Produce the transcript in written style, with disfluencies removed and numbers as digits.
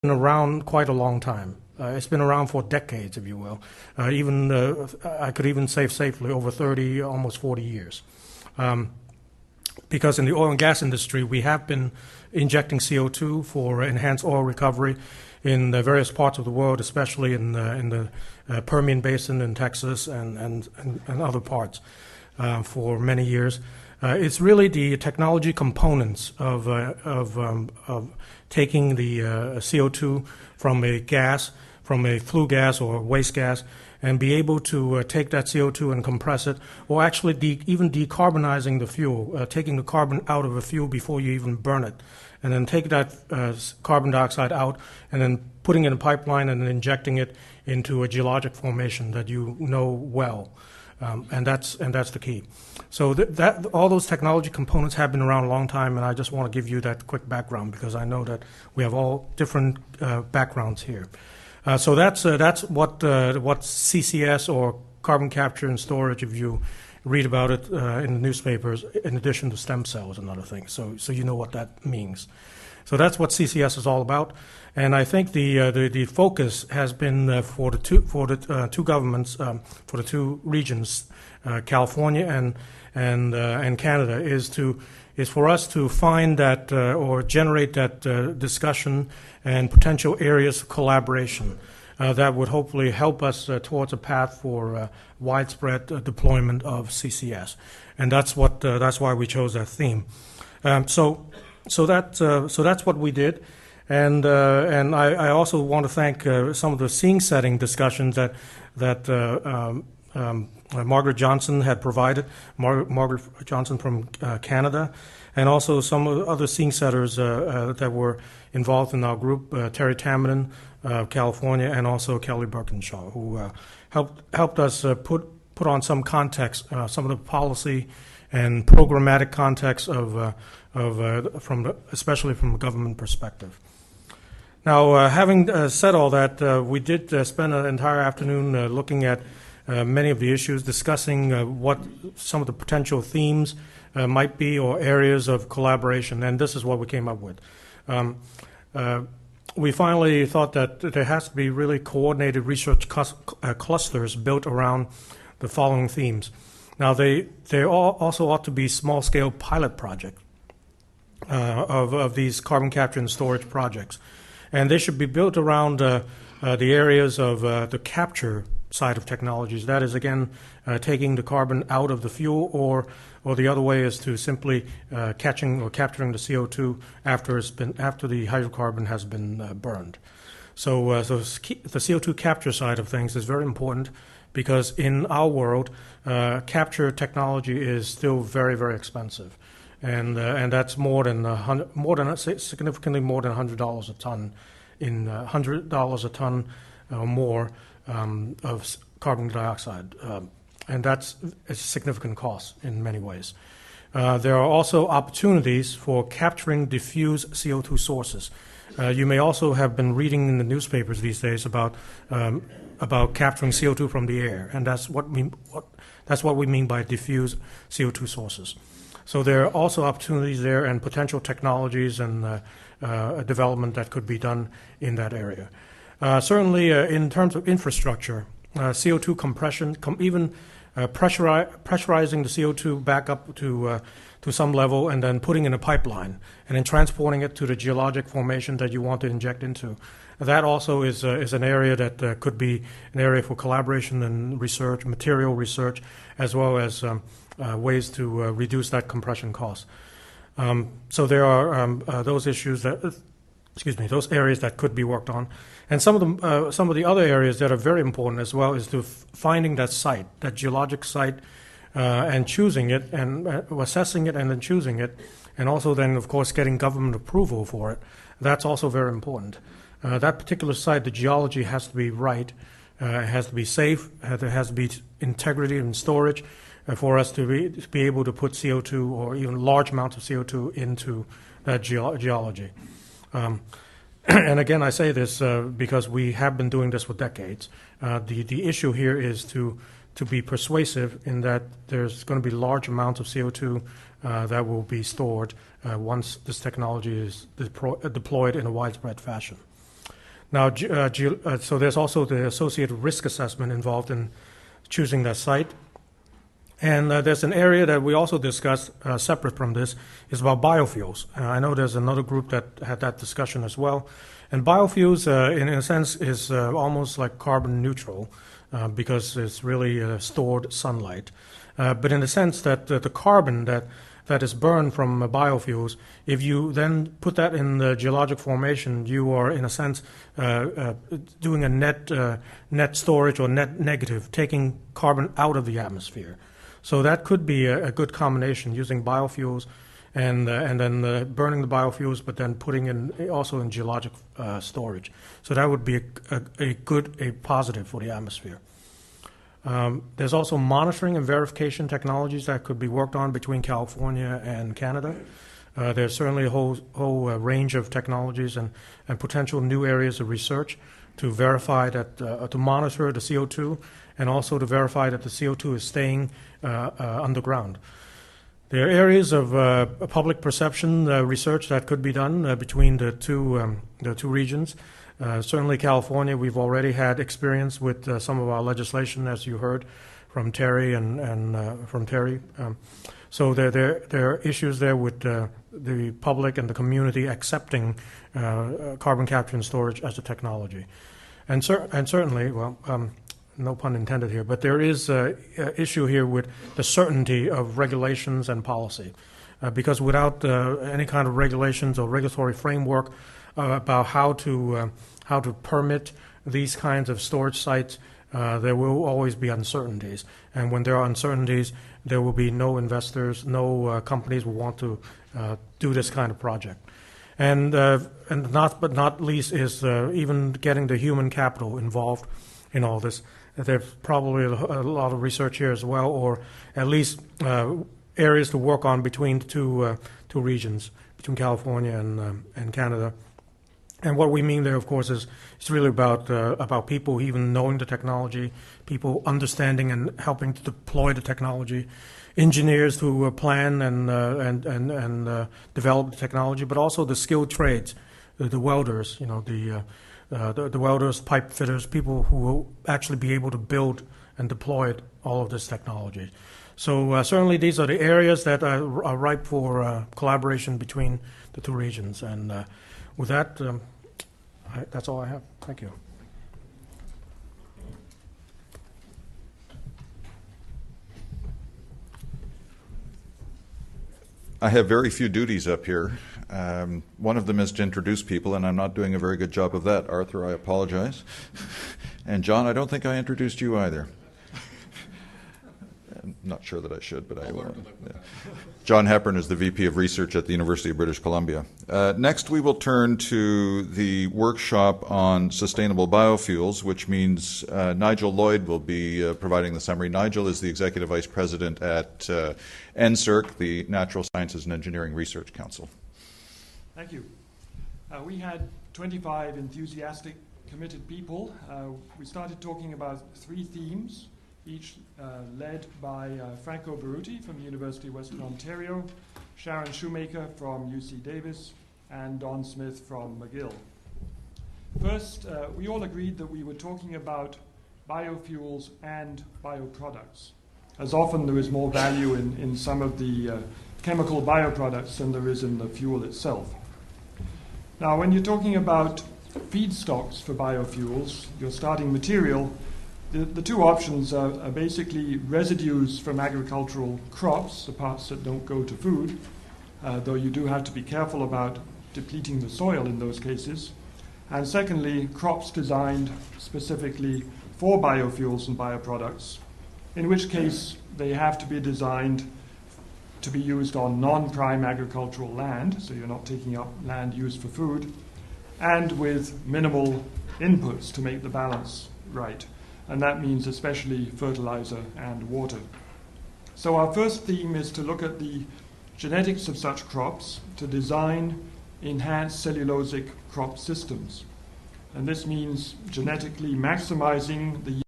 been around quite a long time. It's been around for decades, if you will. I could even say safely over 30, almost 40 years. Because in the oil and gas industry, we have been injecting CO2 for enhanced oil recovery in various parts of the world, especially in the Permian Basin in Texas and other parts for many years. It's really the technology components of taking the CO2 from a gas, from a flue gas or waste gas, and be able to take that CO2 and compress it, or actually even decarbonizing the fuel, taking the carbon out of a fuel before you even burn it, and then take that carbon dioxide out, and then putting it in a pipeline and then injecting it into a geologic formation that you know well. And that's the key. So that all those technology components have been around a long time, and I just want to give you that quick background because I know that we have all different backgrounds here. So that's what CCS or carbon capture and storage, if you read about it in the newspapers, in addition to stem cells and other things. So you know what that means. So that's what CCS is all about, and I think the focus has been for the two governments, for the two regions, California and Canada, is for us to find that or generate that discussion and potential areas of collaboration that would hopefully help us towards a path for widespread deployment of CCS, and that's why we chose that theme. So that's what we did, and I also want to thank some of the scene setting discussions that Margaret Johnson had provided, Margaret Johnson from Canada, and also some of the other scene setters that were involved in our group, Terry Tamminen, California, and also Kelly Birkinshaw, who helped us put on some context, some of the policy and programmatic context especially from a government perspective. Now, having said all that, we did spend an entire afternoon looking at many of the issues, discussing what some of the potential themes might be or areas of collaboration, and this is what we came up with. We finally thought that there has to be really coordinated research clusters built around the following themes. Now, they also ought to be small-scale pilot projects of these carbon capture and storage projects. And they should be built around the areas of the capture side of technologies. That is, again, taking the carbon out of the fuel, or the other way is to simply catching or capturing the CO2 after the hydrocarbon has been burned. So the CO2 capture side of things is very important, because in our world, capture technology is still very, very expensive, and that's significantly more than $100 a ton, $100 a ton or more of carbon dioxide, and that's a significant cost in many ways. There are also opportunities for capturing diffuse CO2 sources. You may also have been reading in the newspapers these days about capturing CO2 from the air, and that's what we mean by diffuse CO2 sources. So there are also opportunities there and potential technologies and development that could be done in that area. Certainly, in terms of infrastructure, CO2 compression, even pressurizing the CO2 back up to some level and then putting in a pipeline and then transporting it to the geologic formation that you want to inject into. That also is an area that could be an area for collaboration and research, material research, as well as ways to reduce that compression cost. So there are those issues those areas that could be worked on, and some of the other areas that are very important as well is to finding that site, that geologic site, and choosing it and assessing it and then choosing it, and also then of course getting government approval for it. That's also very important. That particular site, the geology has to be right, it has to be safe, there has to be integrity and storage for us to be able to put CO2 or even large amounts of CO2 into that geology. And again, I say this because we have been doing this for decades. The issue here is to be persuasive in that there's going to be large amounts of CO2 that will be stored once this technology is deployed in a widespread fashion. Now, so there's also the associated risk assessment involved in choosing that site. And there's an area that we also discussed separate from this, is about biofuels. I know there's another group that had that discussion as well. And biofuels, in a sense, is almost like carbon neutral because it's really stored sunlight. But in the sense that the carbon that is burned from biofuels, if you then put that in the geologic formation, you are, in a sense, doing a net storage or net negative, taking carbon out of the atmosphere. So that could be a good combination, using biofuels and then burning the biofuels, but then putting in also in geologic storage. So that would be a positive for the atmosphere. There's also monitoring and verification technologies that could be worked on between California and Canada. There's certainly a whole range of technologies and potential new areas of research to verify that, to monitor the CO2, and also to verify that the CO2 is staying underground. There are areas of public perception research that could be done between the two regions. Certainly California, we've already had experience with some of our legislation, as you heard from Terry and from Terry. So there are issues there with the public and the community accepting carbon capture and storage as a technology. And certainly, well, no pun intended here, but there is an issue here with the certainty of regulations and policy. Because without any kind of regulations or regulatory framework about how to permit these kinds of storage sites, there will always be uncertainties. And when there are uncertainties, there will be no investors, no companies will want to do this kind of project. And not but not least is even getting the human capital involved in all this. There's probably a lot of research here as well, or at least areas to work on between the two regions, between California and Canada. And what we mean there, of course, is it's really about people even knowing the technology, people understanding and helping to deploy the technology, engineers who plan and develop the technology, but also the skilled trades, the welders, the welders, pipe fitters, people who will actually be able to build and deploy all of this technology. So certainly these are the areas that are ripe for collaboration between the two regions. And with that, that's all I have. Thank you. I have very few duties up here. One of them is to introduce people, and I'm not doing a very good job of that. Arthur, I apologize. And John, I don't think I introduced you either. I'm not sure that I should, but I will. Yeah. John Hepburn is the VP of Research at the University of British Columbia. Next, we will turn to the workshop on sustainable biofuels, which means Nigel Lloyd will be providing the summary. Nigel is the Executive Vice President at NSERC, the Natural Sciences and Engineering Research Council. Thank you. We had 25 enthusiastic, committed people. We started talking about 3 themes, each led by Franco Berruti from the University of Western Ontario, Sharon Shoemaker from UC Davis, and Don Smith from McGill. First, we all agreed that we were talking about biofuels and bioproducts. As often there is more value in some of the chemical bioproducts than there is in the fuel itself. Now, when you're talking about feedstocks for biofuels, your starting material, the 2 options are basically residues from agricultural crops, the parts that don't go to food, though you do have to be careful about depleting the soil in those cases. And secondly, crops designed specifically for biofuels and bioproducts, in which case they have to be designed to be used on non-prime agricultural land, so you're not taking up land used for food, and with minimal inputs to make the balance right. And that means especially fertilizer and water. So our first theme is to look at the genetics of such crops to design enhanced cellulosic crop systems. And this means genetically maximizing the